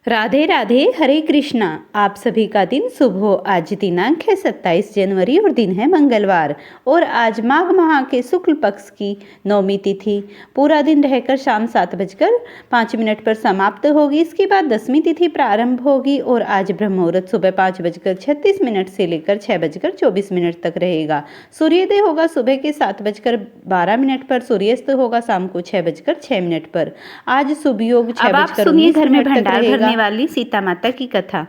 राधे राधे, हरे कृष्णा। आप सभी का दिन शुभ हो। आज दिनांक है 27 जनवरी और दिन है मंगलवार और आज माघ माह के शुक्ल पक्ष की नौमी तिथि पूरा दिन रहकर शाम 7:05 पर समाप्त होगी। इसके बाद दसवीं तिथि प्रारंभ होगी और आज ब्रह्म मुहूर्त सुबह 5:36 से लेकर 6:24 तक रहेगा। सूर्योदय होगा सुबह के 7:12 पर, सूर्यास्त होगा शाम को 6:06 पर। आज शुभ योग 6:19 तक रहेगा। वाली सीता माता की कथा।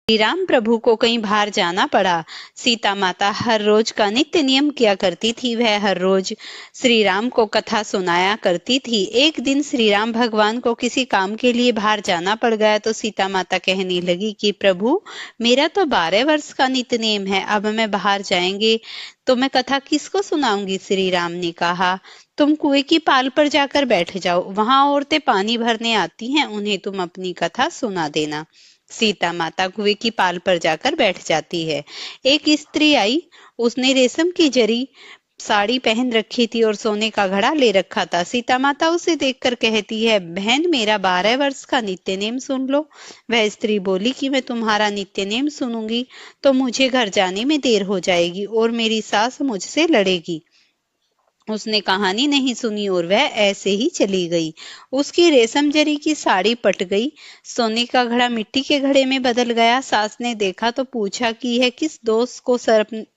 श्री राम प्रभु को कहीं बाहर जाना पड़ा। सीता माता हर रोज का नित्य नियम किया करती थी। वह हर रोज श्री राम को कथा सुनाया करती थी। एक दिन श्री राम भगवान को किसी काम के लिए बाहर जाना पड़ गया तो सीता माता कहने लगी कि प्रभु, मेरा तो 12 वर्ष का नित्य नियम है, अब मैं बाहर जाएंगे तो मैं कथा किसको सुनाऊंगी। श्री राम ने कहा, तुम कुएं की पाल पर जाकर बैठ जाओ, वहां औरतें पानी भरने आती हैं, उन्हें तुम अपनी कथा सुना देना। सीता माता कुएं की पाल पर जाकर बैठ जाती है। एक स्त्री आई, उसने रेशम की जरी साड़ी पहन रखी थी और सोने का घड़ा ले रखा था। सीता माता उसे देखकर कहती है, बहन, मेरा 12 वर्ष का नित्य नेम सुन लो। वह स्त्री बोली कि मैं तुम्हारा नित्य नेम सुनूंगी तो मुझे घर जाने में देर हो जाएगी और मेरी सास मुझसे लड़ेगी। उसने कहानी नहीं सुनी और वह ऐसे ही चली गई। उसकी रेशम जरी की साड़ी पट गई, सोने का घड़ा मिट्टी के घड़े में बदल गया। सास ने देखा तो पूछा कि यह किस दोस्त को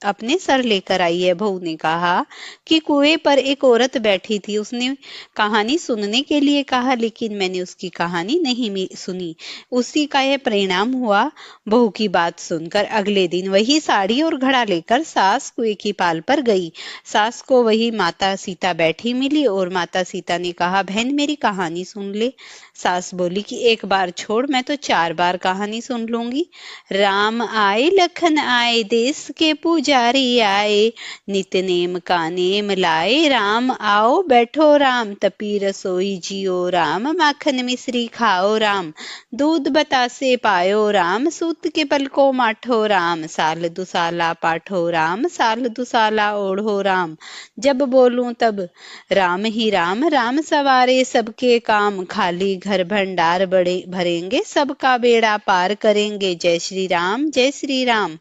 अपने सर लेकर आई है। बहू ने कहा कि कुएं पर एक औरत बैठी थी, उसने कहानी सुनने के लिए कहा, लेकिन मैंने उसकी कहानी नहीं सुनी। उसी का यह परिणाम हुआ। बहू की बात सुनकर अगले दिन वही साड़ी और घड़ा लेकर सास कुएं की पाल पर गई। सास को वही माता सीता बैठी मिली और माता सीता ने कहा, बहन, मेरी कहानी सुन ले। सास बोली कि एक बार छोड़, मैं तो 4 बार कहानी सुन लूंगी। राम आए, लखन आए, देश के पुजारी आए, नित्य नेम का नेम लाए, राम आओ बैठो राम, तपी रसोई जियो राम, माखन मिश्री खाओ राम, दूध बतासे पायो राम, सूत के पल को माठो राम, साल दुसाला पाठो राम, साल दुसाला ओढ़ो राम, जब बोलूं तब राम ही राम, राम सवारे सबके काम, खाली घर भंडार बड़े भरेंगे, सबका बेड़ा पार करेंगे, जय श्री राम, जय श्री राम।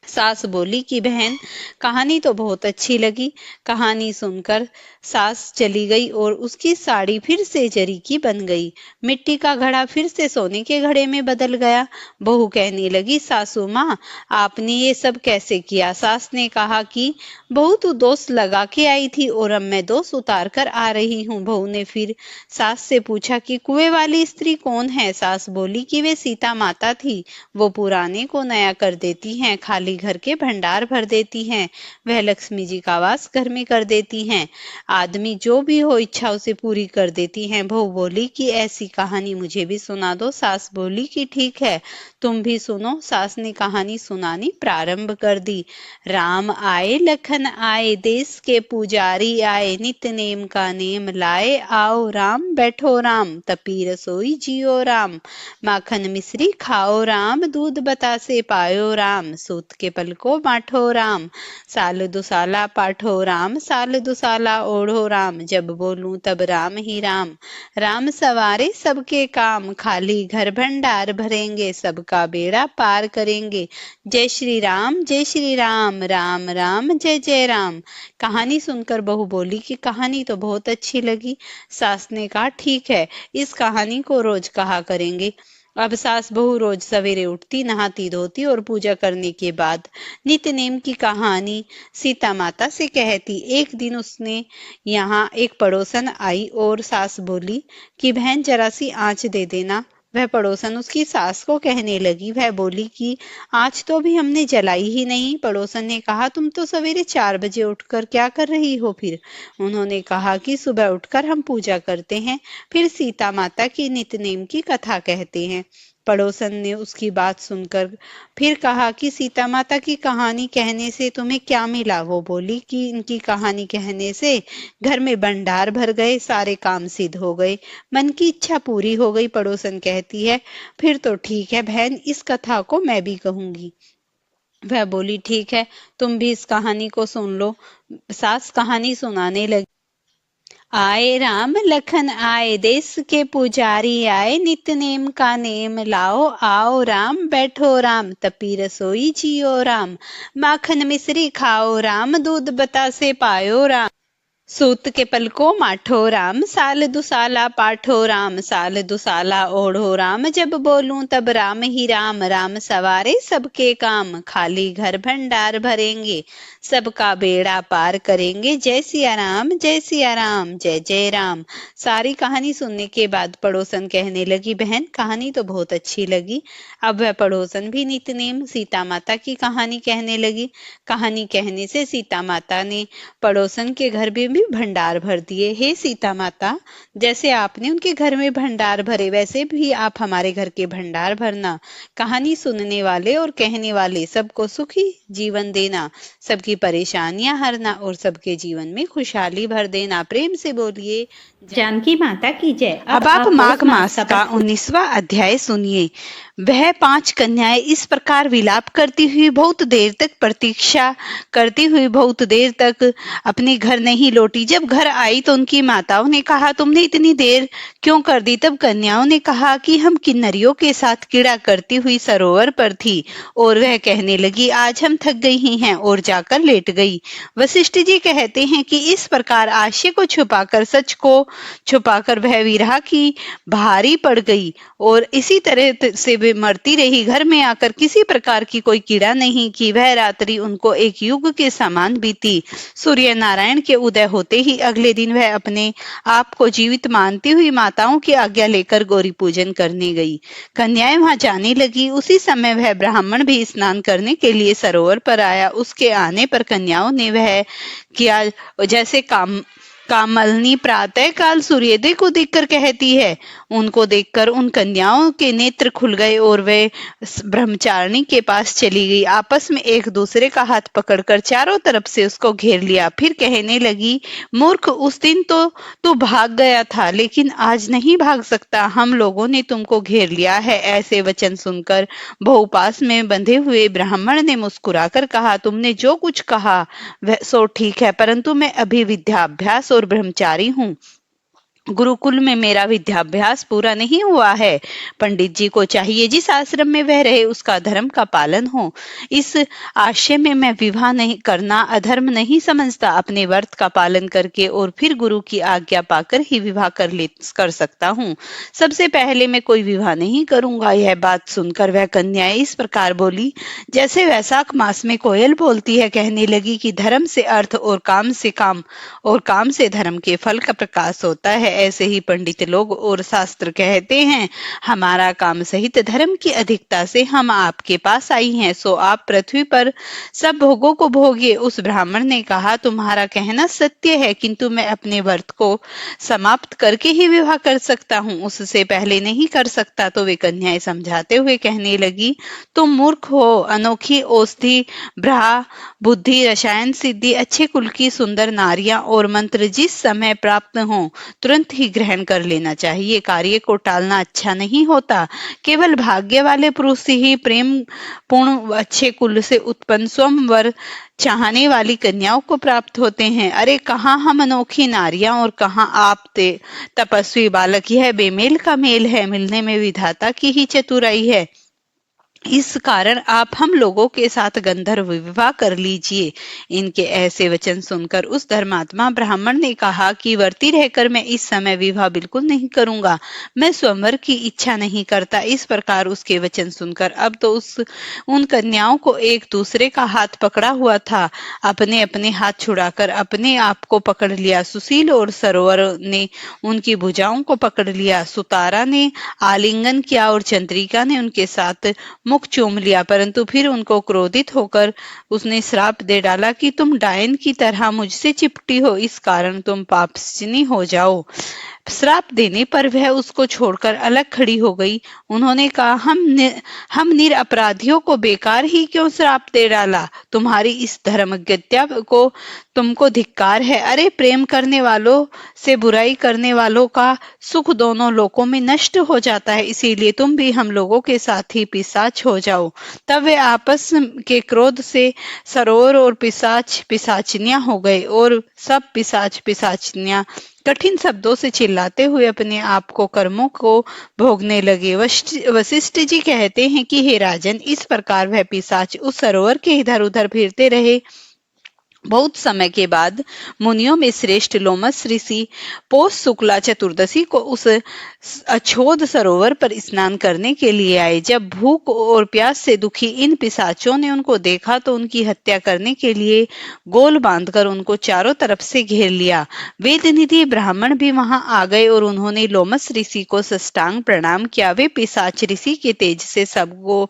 सास बोली कि बहन, कहानी तो बहुत अच्छी लगी। कहानी सुनकर सास चली गई और उसकी साड़ी फिर से जरी की बन गई, मिट्टी का घड़ा फिर से सोने के घड़े में बदल गया। बहू कहने लगी, सासू माँ, आपने ये सब कैसे किया। सास ने कहा कि बहू, तू दोष लगा के आई थी और अब मैं दोष उतार कर आ रही हूँ। बहू ने फिर सास से पूछा कि कुएं वाली स्त्री कौन है। सास बोली कि वे सीता माता थी, वो पुराने को नया कर देती हैं, खाली घर के भंडार भर देती हैं, वह लक्ष्मी जी का वास घर में कर देती हैं, आदमी जो भी हो इच्छा उसे पूरी कर देती हैं। बहू बोली कि ऐसी कहानी मुझे भी सुना दो। सास बोली कि ठीक है, तुम भी सुनो। सास ने कहानी सुनानी प्रारंभ कर दी। राम आए, लखन आए, देश के पुजारी आए, नित्य नेम का नेम लाए, आओ राम बैठो राम, तपी रसोई जियो राम, माखन मिश्री खाओ राम, दूध बतासे पायो राम, सूत के पल को बांटो राम, साल दुसाला पाठो राम, साल दुसाला ओढ़ो राम, जब बोलूं तब राम ही राम, राम सवारे सबके काम, खाली घर भंडार भरेंगे, सबका बेड़ा पार करेंगे, जय श्री राम, जय श्री राम, राम राम जय जय राम। कहानी सुनकर बहू बोली कि कहानी तो बहुत अच्छी लगी। सास ने कहा, ठीक है, इस कहानी को रोज कहा करेंगे। अब सास बहू रोज सवेरे उठती, नहाती धोती और पूजा करने के बाद नित्य नेम की कहानी सीता माता से कहती। एक दिन उसने यहाँ एक पड़ोसन आई और सास बोली कि बहन, जरा सी आंच दे देना। वह पड़ोसन उसकी सास को कहने लगी। वह बोली कि आज तो भी हमने जलाई ही नहीं। पड़ोसन ने कहा, तुम तो सवेरे 4 बजे उठकर क्या कर रही हो फिर। उन्होंने कहा कि सुबह उठकर हम पूजा करते हैं, फिर सीता माता की नित्य नेम की कथा कहते हैं। पड़ोसन ने उसकी बात सुनकर फिर कहा कि सीता माता की कहानी कहने से तुम्हें क्या मिला। वो बोली कि इनकी कहानी कहने से घर में भंडार भर गए, सारे काम सिद्ध हो गए, मन की इच्छा पूरी हो गई। पड़ोसन कहती है, फिर तो ठीक है बहन, इस कथा को मैं भी कहूंगी। वह बोली, ठीक है, तुम भी इस कहानी को सुन लो। सास कहानी सुनाने लगी। आए राम लखन आए, देश के पुजारी आए, नित्य नेम का नेम लाओ, आओ राम बैठो राम, तपी रसोई जियो राम, माखन मिश्री खाओ राम, दूध बतासे पायो राम, सूत के पलको माठो राम, साल दुसाला पाठो राम, साल दुसाला ओढ़ो राम, जब बोलूं तब राम ही राम, राम सवारे सबके काम, खाली घर भंडार भरेंगे, सबका बेड़ा पार करेंगे, जय सिया राम, जय सिया राम, जय जय राम। सारी कहानी सुनने के बाद पड़ोसन कहने लगी, बहन कहानी तो बहुत अच्छी लगी। अब वह पड़ोसन भी नितनेम सीता माता की कहानी कहने लगी। कहानी कहने से सीता माता ने पड़ोसन के घर में भी भंडार भर दिए। हे सीता माता, जैसे आपने उनके घर में भंडार भरे, वैसे भी आप हमारे घर के भंडार भरना। कहानी सुनने वाले और कहने वाले सबको सुखी जीवन देना, सबकी परेशानियां हरना और सबके जीवन में खुशहाली भर देना। प्रेम से बोलिए जानकी माता की जय। अब आप माघ मास का 19वां अध्याय सुनिए। वह 5 कन्याएं इस प्रकार विलाप करती हुई बहुत देर तक प्रतीक्षा करती हुई बहुत देर तक अपने घर नहीं लौटी। जब घर आई तो उनकी माताओं ने कहा, तुमने इतनी देर क्यों कर दी? तब कन्याओं ने कहा कि हम किन्नरियों के साथ क्रीड़ा करती हुई सरोवर पर थी। और वह कहने लगी, आज हम थक गई ही हैं, और जाकर लेट गई। वशिष्ठ जी कहते हैं कि इस प्रकार आशय को छुपाकर, सच को छुपाकर वह विरह की भारी पड़ गई और इसी तरह से वे मरती रही। घर में आकर किसी प्रकार की कोई कीड़ा नहीं की। वह रात्रि उनको एक युग के समान बीती। सूर्य नारायण के उदय होते ही अगले दिन वह अपने आप को जीवित मानती हुई माताओं की आज्ञा लेकर गौरी पूजन करने गई। कन्याएं वहां जाने लगी। उसी समय वह ब्राह्मण भी स्नान करने के लिए सरोवर पर आया। उसके आने पर कन्याओं ने वह किया जैसे कामलनी प्रातः काल सूर्योदय को देखकर कहती है। उनको देखकर उन कन्याओं के नेत्र खुल गए और वे ब्रह्मचारिणी के पास चली गई। आपस में एक दूसरे का हाथ पकड़कर चारों तरफ से उसको घेर लिया। फिर कहने लगी, मूर्ख, उस दिन तो तू भाग गया था, लेकिन आज नहीं भाग सकता। हम लोगों ने तुमको घेर लिया है। ऐसे वचन सुनकर बहुपास में बंधे हुए ब्राह्मण ने मुस्कुराकर कहा, तुमने जो कुछ कहा वह सो ठीक है, परंतु मैं अभी विद्याभ्यास और ब्रह्मचारी हूँ। गुरुकुल में मेरा विद्याभ्यास पूरा नहीं हुआ है। पंडित जी को चाहिए जिस आश्रम में वह रहे उसका धर्म का पालन हो। इस आशय में मैं विवाह नहीं करना अधर्म नहीं समझता। अपने व्रत का पालन करके और फिर गुरु की आज्ञा पाकर ही विवाह कर सकता हूँ। सबसे पहले मैं कोई विवाह नहीं करूंगा। यह बात सुनकर वह कन्याएं इस प्रकार बोली जैसे वैशाख मास में कोयल बोलती है। कहने लगी कि धर्म से अर्थ और काम से काम और काम से धर्म के फल का प्रकाश होता है। ऐसे ही पंडित लोग और शास्त्र कहते हैं। हमारा काम सहित धर्म की अधिकता से हम आपके पास आई हैं, सो आप पृथ्वी पर सब भोगों को भोगिए। उस ब्राह्मण ने कहा, तुम्हारा कहना सत्य है, किंतु मैं अपने व्रत को समाप्त करके ही विवाह कर सकता हूँ, उससे पहले नहीं कर सकता। तो वे कन्याएं समझाते हुए कहने लगी, तुम मूर्ख हो। अनोखी औषधि, ब्रहा बुद्धि, रसायन सिद्धि, अच्छे कुल की सुंदर नारियां और मंत्र जिस समय प्राप्त हो तुरंत ही ग्रहण कर लेना चाहिए। कार्य को टालना अच्छा नहीं होता। केवल भाग्य वाले पुरुष ही प्रेम पूर्ण अच्छे कुल से उत्पन्न स्वयंवर चाहने वाली कन्याओं को प्राप्त होते हैं। अरे कहाँ हम अनोखी नारियां और कहाँ आप तपस्वी बालक। यह बेमेल का मेल है। मिलने में विधाता की ही चतुराई है। इस कारण आप हम लोगों के साथ गंधर्व विवाह कर लीजिए। इनके ऐसे वचन सुनकर उस धर्मात्मा ब्राह्मण ने कहा कि वर्ती रहकर मैं इस समय विवाह बिल्कुल नहीं करूंगा। मैं स्वयंवर की इच्छा नहीं करता। इस प्रकार उसके वचन सुनकर अब तो उन कन्याओं को एक दूसरे का हाथ पकड़ा हुआ था। अपने अपने हाथ छुड़ाकर अपने आप को पकड़ लिया। सुशील और सरोवर ने उनकी भुजाओं को पकड़ लिया। सुतारा ने आलिंगन किया और चंद्रिका ने उनके साथ मुख चूम लिया। परंतु फिर उनको क्रोधित होकर उसने श्राप दे डाला कि तुम डायन की तरह मुझसे चिपटी हो, इस कारण तुम पापसिनी हो जाओ। श्राप देने पर वह उसको छोड़कर अलग खड़ी हो गई। उन्होंने कहा, हम निरपराधियों को बेकार ही क्यों श्राप दे डाला? तुम्हारी इस धर्मज्ञता को तुमको धिक्कार है। अरे प्रेम करने वालों से बुराई करने वालों का सुख दोनों लोकों में नष्ट हो जाता है। इसीलिए तुम भी हम लोगों के साथ ही पिशाच हो जाओ। तब वे आपस के क्रोध से सरोवर और पिशाच पिशाचिनियां हो गए और सब पिशाच पिशाचिनियां कठिन शब्दों से चिल्लाते हुए अपने आप को कर्मों को भोगने लगे। वशिष्ठ जी कहते हैं कि हे राजन, इस प्रकार वह पिशाच उस सरोवर के इधर उधर फिरते रहे। बहुत समय के बाद मुनियों में श्रेष्ठ लोमस ऋषि पौष शुक्ला चतुर्दशी को उस अछोद सरोवर पर स्नान करने के लिए आए। जब भूख और प्यास से दुखी इन पिशाचों ने उनको देखा तो उनकी हत्या करने के लिए गोल बांधकर उनको चारों तरफ से घेर लिया। वेदनिधि ब्राह्मण भी वहां आ गए और उन्होंने लोमस ऋषि को साष्टांग प्रणाम किया। वे पिशाच ऋषि के तेज से सबको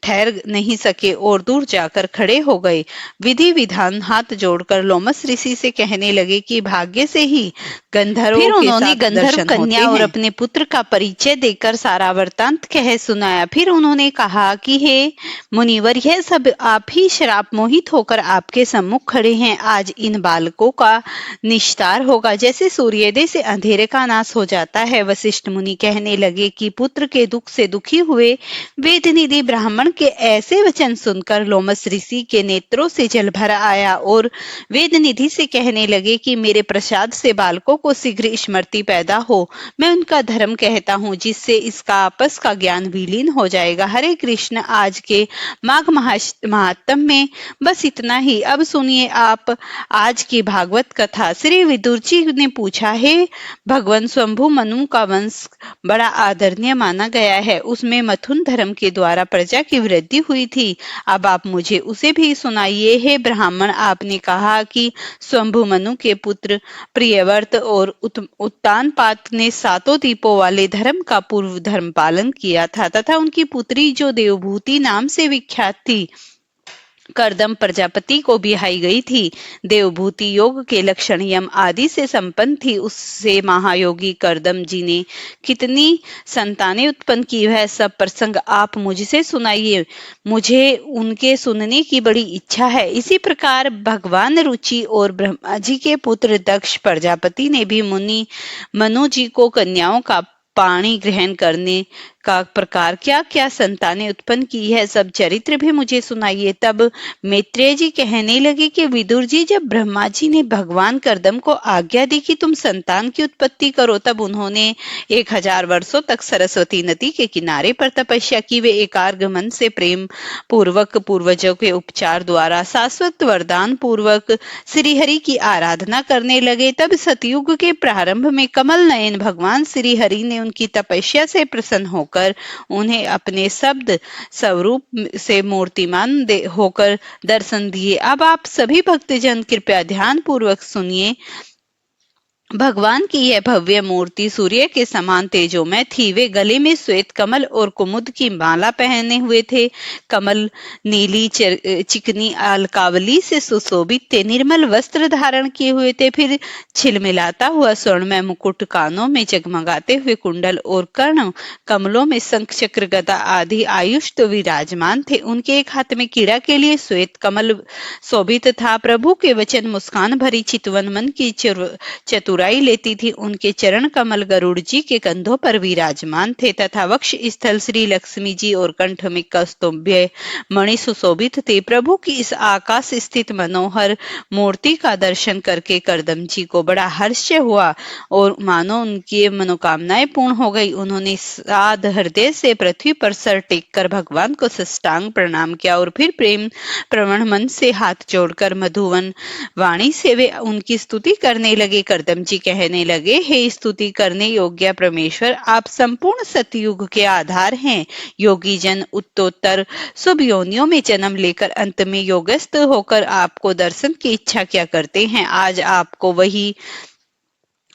ठहर नहीं सके और दूर जाकर खड़े हो गए। विधि विधान हाथ जोड़कर लोमस ऋषि से कहने लगे कि भाग्य से ही गंधर्वों फिर के उन्होंने साथ गंधर्व दर्शन कन्या होते और हैं। अपने पुत्र का परिचय देकर सारा वृत्तांत कह सुनाया। फिर उन्होंने कहा कि हे मुनिवर, यह सब आप ही श्राप मोहित होकर आपके सम्मुख खड़े हैं। आज इन बालकों का निस्तार होगा, जैसे सूर्योदय से अंधेरे का नाश हो जाता है। वशिष्ठ मुनि कहने लगे कि पुत्र के दुख से दुखी हुए वेदनिधि ब्राह्मण के ऐसे वचन सुनकर लोमस ऋषि के नेत्रों से जल भर आया और वेदनिधि से कहने लगे कि मेरे प्रसाद से बालकों को शीघ्र स्मृति पैदा हो। मैं उनका धर्म कहता हूँ, जिससे इसका आपस का ज्ञान विलीन हो जाएगा। हरे कृष्ण। आज के माघ महात्म में बस इतना ही। अब सुनिए आप आज की भागवत कथा। श्री विदुर जी ने पूछा, हे भगवान, शंभु मनु का वंश बड़ा आदरणीय माना गया है। उसमें मथुन धर्म के द्वारा प्रजा की वृद्धि हुई थी। अब आप मुझे उसे भी सुनाइए। हे ब्राह्मण, आपने कहा कि शंभु मनु के पुत्र प्रियव्रत और उत्तानपाद ने सातों दीपों वाले धर्म का पूर्व धर्म पालन किया था तथा उनकी पुत्री जो देवभूति नाम से विख्यात थी, कर्दम प्रजापति को बिहाई गई थी। देवभूति योग के लक्षण यम आदि से संपन्न थी। उससे महायोगी कर्दम जी ने कितनी संतानें उत्पन्न की, वह सब प्रसंग आप मुझसे सुनाइए। मुझे उनके सुनने की बड़ी इच्छा है। इसी प्रकार भगवान रुचि और ब्रह्मा जी के पुत्र दक्ष प्रजापति ने भी मुनि मनु जी को कन्याओं का पाणी ग्रहण करने का प्रकार क्या क्या संतानें उत्पन्न की है, सब चरित्र भी मुझे सुनाइए। तब मैत्रेय जी कहने लगे कि विदुर जी, जब ब्रह्मा जी ने भगवान कर्दम को आज्ञा दी कि तुम संतान की उत्पत्ति करो, तब उन्होंने 1000 वर्षों तक सरस्वती नदी के किनारे पर तपस्या की। वे एकाग्र मन से प्रेम पूर्वक पूर्वजों के उपचार द्वारा शाश्वत वरदान पूर्वक श्रीहरि की आराधना करने लगे। तब सतयुग के प्रारंभ में कमल नयन भगवान श्रीहरि ने उनकी तपस्या से प्रसन्न होकर उन्हें अपने शब्द स्वरूप से मूर्तिमान होकर दर्शन दिए। अब आप सभी भक्तजन कृपया ध्यान पूर्वक सुनिए। भगवान की यह भव्य मूर्ति सूर्य के समान तेजोमय थी। वे गले में श्वेत कमल और कुमुद की माला पहने हुए थे। कमल नीली चिकनी अलकावली से सुशोभित थे। निर्मल वस्त्र धारण किए हुए थे। फिर छिलमिलाता हुआ स्वर्णमय मुकुट, कानों में जगमगाते हुए कुंडल और कर्ण कमलों में शंख चक्र गदा आदि आयुष्ट विराजमान थे। उनके एक हाथ में कीड़ा के लिए श्वेत कमल शोभित था। प्रभु के वचन मुस्कान भरी चितवन मन की चतुराई लेती थी। उनके चरण कमल गरुड़ जी के कंधों पर विराजमान थे तथा वक्ष स्थल श्री लक्ष्मी जी और कंठ में कस्तुभ्य मणि सुशोभित थे। प्रभु की इस आकाश स्थित मनोहर मूर्ति का दर्शन करके कर्दम जी को बड़ा हर्ष हुआ और मानो उनकी मनोकामनाएं पूर्ण हो गई। उन्होंने साध हृदय से पृथ्वी पर सर टेक कर भगवान को साष्टांग प्रणाम किया और फिर प्रेम प्रवण मन से हाथ जोड़कर मधुवन वाणी से वे उनकी स्तुति करने लगे। कर्दम जी कहने लगे, हे स्तुति करने योग्य परमेश्वर, आप संपूर्ण सतयुग के आधार हैं। योगी जन उत्तरोत्तर शुभ योनियों में जन्म लेकर अंत में योगस्थ होकर आपको दर्शन की इच्छा क्या करते हैं। आज आपको वही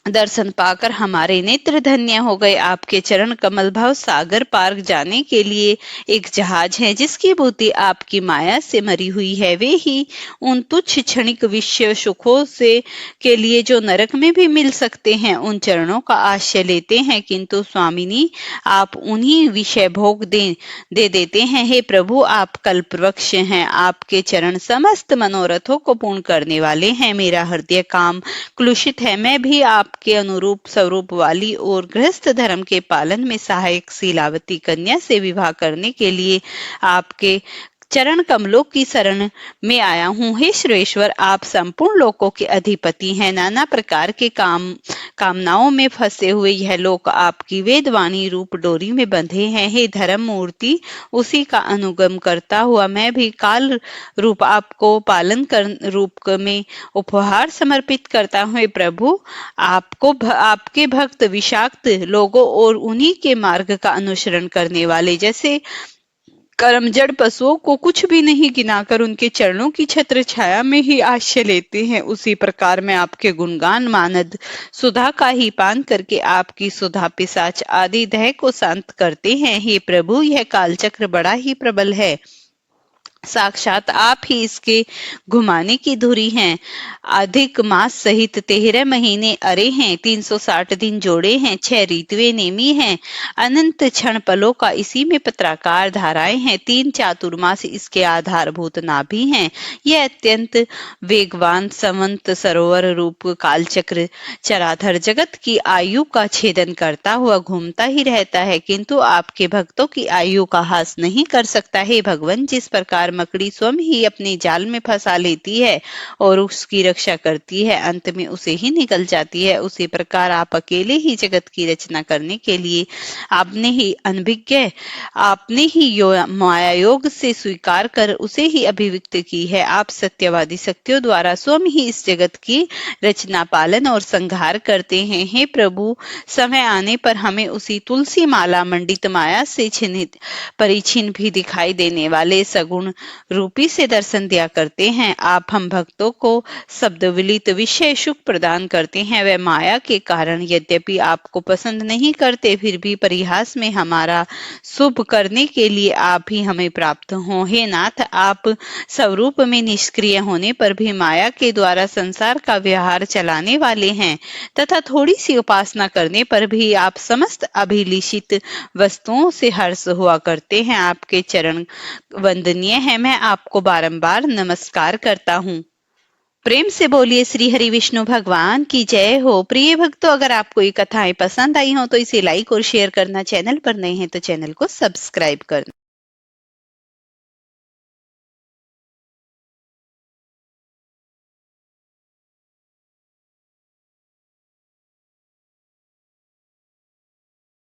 दर्शन पाकर हमारे नेत्र धन्य हो गए। आपके चरण कमल भाव सागर पार जाने के लिए एक जहाज है, जिसकी बुद्धि आपकी माया से मरी हुई है। वे ही उन तुच्छ क्षणिक विषय सुखों से के लिए जो नरक में भी मिल सकते हैं, उन चरणों का आश्रय लेते हैं। किंतु स्वामिनी, आप उन्हीं विषय भोग दे देते हैं। हे प्रभु, आप कल्पवृक्ष हैं। आपके चरण समस्त मनोरथों को पूर्ण करने वाले हैं। मेरा हृदय काम क्लुषित है। मैं भी आप के अनुरूप स्वरूप वाली और गृहस्थ धर्म के पालन में सहायक शीलावती कन्या से विवाह करने के लिए आपके चरण कमलों की शरण में आया हूँ। हे श्रेश्वर, आप संपूर्ण लोकों के अधिपति हैं। नाना प्रकार के कामनाओं में फंसे हुए यह लोक आपकी वेदवाणी रूप डोरी में बंधे हैं। हे धर्म मूर्ति, उसी का अनुगम करता हुआ मैं भी काल रूप आपको पालन कर रूप में उपहार समर्पित करता हूँ। हे प्रभु, आपके भक्त विषाक्त लोगों और उन्हीं के मार्ग का अनुसरण करने वाले जैसे कर्मजड़ पशुओं को कुछ भी नहीं गिनाकर उनके चरणों की छत्र छाया में ही आश्रय लेते हैं, उसी प्रकार मैं आपके गुणगान मानद सुधा का ही पान करके आपकी सुधा पिशाच आदि देह को शांत करते हैं। हे प्रभु, यह कालचक्र बड़ा ही प्रबल है, साक्षात आप ही इसके घुमाने की धुरी हैं। अधिक मास सहित 13 महीने अरे हैं, 360 दिन जोड़े हैं, 6 ऋतुएं नेमी हैं, अनंत क्षण पलों का इसी में पत्राकार धाराएं हैं, 3 चातुर्मास इसके आधारभूत नाभि हैं। यह अत्यंत वेगवान समंत सरोवर रूप कालचक्र चराधर जगत की आयु का छेदन करता हुआ घूमता ही रहता है, किंतु आपके भक्तों की आयु का हास नहीं कर सकता। हे भगवान, जिस प्रकार मकड़ी स्वयं ही अपने जाल में फंसा लेती है और उसकी रक्षा करती है, अंत में उसे ही निकल जाती है, उसी प्रकार आप अकेले ही जगत की रचना करने के लिए आपने ही अनभिज्ञ आपने ही माया योग से स्वीकार कर उसे ही अभिव्यक्त की है। आप सत्यवादी शक्तियों द्वारा स्वयं ही इस जगत की रचना, पालन और संहार करते हैं। हे प्रभु, समय आने पर हमें उसी तुलसी माला मंडित माया से परिचिन भी दिखाई देने वाले सगुण रूपी से दर्शन दिया करते हैं। आप हम भक्तों को शब्द विलित विषय सुख प्रदान करते हैं। वह माया के कारण यद्यपि आपको पसंद नहीं करते, फिर भी परिहास में हमारा शुभ करने के लिए आप ही हमें प्राप्त हों। हे नाथ, आप स्वरूप में निष्क्रिय होने पर भी माया के द्वारा संसार का व्यवहार चलाने वाले हैं, तथा थोड़ी सी उपासना करने पर भी आप समस्त अभिलिषित वस्तुओं से हर्ष हुआ करते हैं। आपके चरण वंदनीय है, मैं आपको बारंबार नमस्कार करता हूँ। प्रेम से बोलिए श्री हरि विष्णु भगवान की जय हो। प्रिय भक्तों, अगर आपको ये कथाएं पसंद आई हो तो इसे लाइक और शेयर करना, चैनल पर नए हैं तो चैनल को सब्सक्राइब करना।